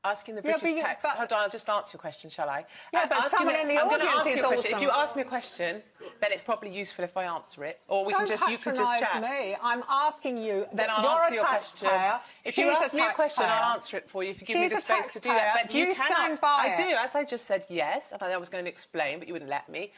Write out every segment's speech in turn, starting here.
Asking the British tax... Hold on, I'll just answer your question, shall I? Yeah, but someone in the audience is also... If you ask me a question, then it's probably useful if I answer it. Or we Don't can just... You can just chat. me. I'm asking you... Then I'll answer your question. If you ask me a question, I'll answer it for you if you give me the space to do that. But you stand by it. I do. As I just said, yes. I was going to explain, but you wouldn't let me.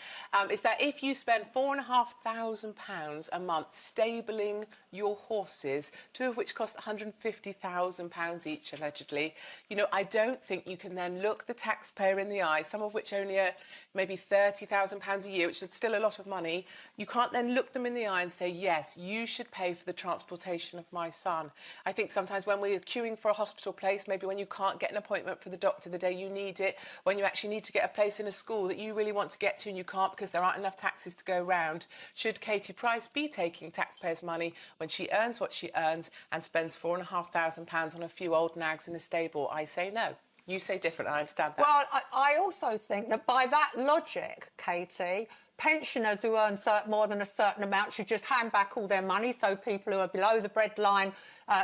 Is that if you spend £4,500 a month stabling your horses, two of which cost £150,000 each, allegedly, you know, I don't think you can then look the taxpayer in the eye, some of which only are maybe £30,000 a year, which is still a lot of money. You can't then look them in the eye and say, yes, you should pay for the transportation of my son. I think sometimes when we're queuing for a hospital place, maybe when you can't get an appointment for the doctor the day you need it, when you actually need to get a place in a school that you really want to get to and you can't because there aren't enough taxis to go round, should Katie Price be taking taxpayers' money when she earns what she earns and spends £4,500 on a few old nags in a stable? I say no. You say different, I understand that. Well, I also think that by that logic, Katie, pensioners who earn more than a certain amount should just hand back all their money so people who are below the breadline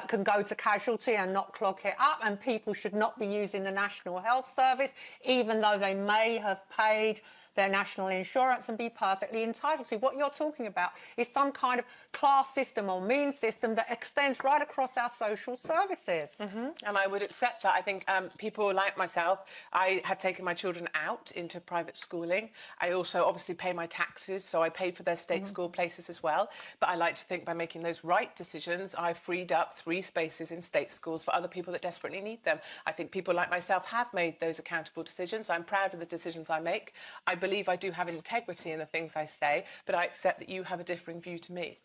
can go to casualty and not clog it up, and people should not be using the National Health Service, even though they may have paid their national insurance and be perfectly entitled to. What you're talking about is some kind of class system or mean system that extends right across our social services. And I would accept that. I think people like myself, I had taken my children out into private schooling. I also obviously pay my taxes, so I pay for their state school places as well. But I like to think by making those right decisions, I freed up 3 spaces in state schools for other people that desperately need them. I think people like myself have made those accountable decisions. I'm proud of the decisions I make. I believe I do have integrity in the things I say, but I accept that you have a differing view to me.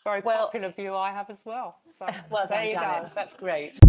Very popular view I have as well. So well there done, you Janet. go. That's great.